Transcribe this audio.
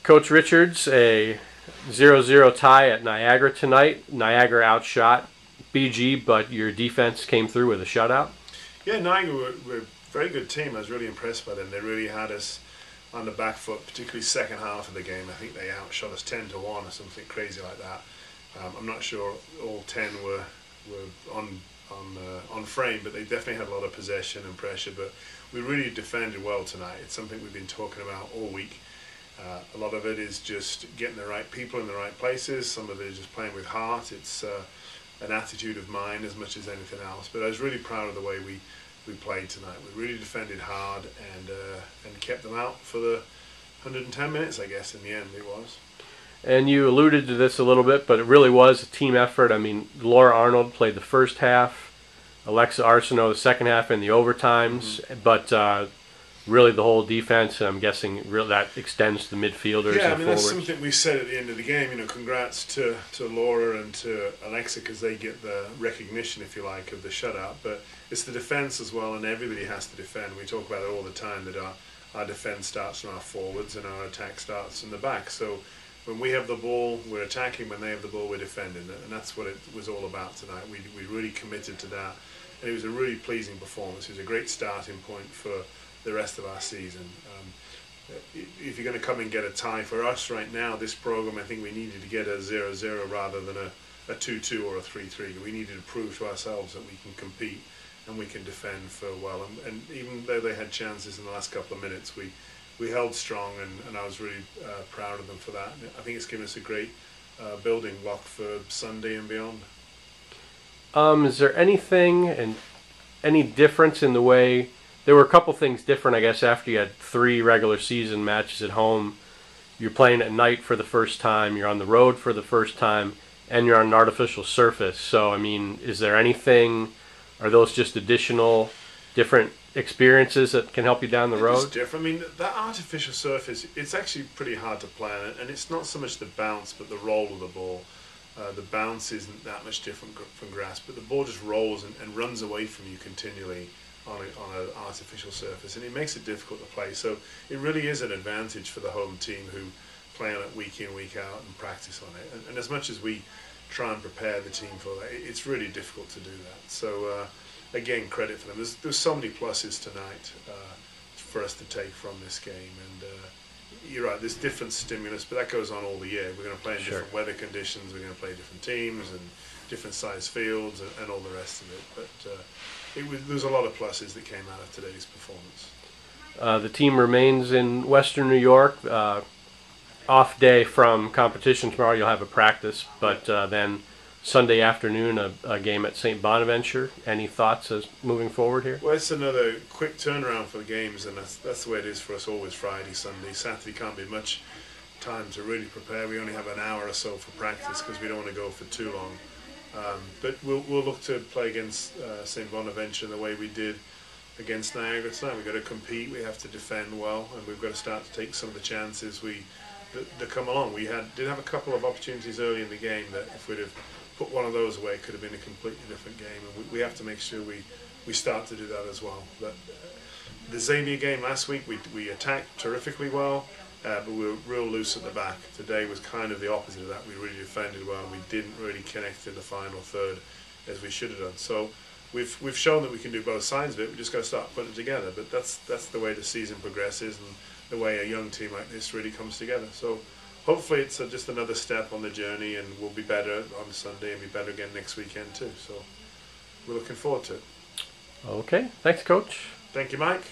Coach Richards, a 0-0 tie at Niagara tonight. Niagara outshot BG, but your defense came through with a shutout. Yeah, Niagara were a very good team. I was really impressed by them. They really had us on the back foot, particularly second half of the game. I think they outshot us 10-1 or something crazy like that. I'm not sure all 10 were on frame, but they definitely had a lot of possession and pressure. But we really defended well tonight. It's something we've been talking about all week. A lot of it is just getting the right people in the right places. Some of it is just playing with heart. It's an attitude of mind as much as anything else. But I was really proud of the way we played tonight. We really defended hard and kept them out for the 110 minutes, I guess, in the end it was. And you alluded to this a little bit, but it really was a team effort. I mean, Laura Arnold played the first half, Alexa Arsenault the second half in the overtimes, but really the whole defense, I'm guessing that extends to midfielders yeah, and I mean, forwards. that's something we said at the end of the game. You know, congrats to Laura and to Alexa because they get the recognition, if you like, of the shutout. But it's the defense as well, and everybody has to defend. We talk about it all the time that our defense starts from our forwards and our attack starts from the back. So when we have the ball, we're attacking. When they have the ball, we're defending. And that's what it was all about tonight. We really committed to that. And it was a really pleasing performance. It was a great starting point for the rest of our season. If you're going to come and get a tie for us right now, this program, I think we needed to get a 0-0 rather than a 2-2 or a 3-3. We needed to prove to ourselves that we can compete and we can defend for well. And even though they had chances in the last couple of minutes, we held strong, and I was really proud of them for that. I think it's given us a great building block for Sunday and beyond. Is there anything and any difference in the way? There were a couple things different, I guess, after you had 3 regular season matches at home. You're playing at night for the first time, you're on the road for the first time, and you're on an artificial surface. So, I mean, is there anything, are those just additional different experiences that can help you down the road? It's different. I mean, that artificial surface, it's actually pretty hard to plan, and it's not so much the bounce, but the roll of the ball. The bounce isn't that much different from grass, but the ball just rolls and runs away from you continually on an artificial surface, and it makes it difficult to play. So it really is an advantage for the home team who play on it week in, week out and practice on it. And as much as we try and prepare the team for that, it's really difficult to do that. So again, credit for them. There's so many pluses tonight for us to take from this game. And you're right, there's different stimulus, but that goes on all the year. We're going to play in different weather conditions, we're going to play different teams and different size fields and all the rest of it. But there was a lot of pluses that came out of today's performance. The team remains in Western New York. Off day from competition tomorrow. You'll have a practice, but then Sunday afternoon a game at St. Bonaventure. Any thoughts as moving forward here? Well, it's another quick turnaround for the games, and that's the way it is for us always. Friday, Sunday, Saturday can't be much time to really prepare. We only have an hour or so for practice because we don't want to go for too long. But we'll look to play against St. Bonaventure the way we did against Niagara tonight. We've got to compete, we have to defend well, and we've got to start to take some of the chances that come along. We did have a couple of opportunities early in the game that if we'd have put one of those away, it could have been a completely different game, and we have to make sure we start to do that as well. But the Xavier game last week, we attacked terrifically well, but we were real loose at the back. Today was kind of the opposite of that. We really defended well, and we didn't really connect in the final third as we should have done. So we've shown that we can do both sides of it. We just got to start putting it together. But that's the way the season progresses and the way a young team like this really comes together. So hopefully it's just another step on the journey, and we'll be better on Sunday and be better again next weekend too. So we're looking forward to it. Okay, thanks, Coach. Thank you, Mike.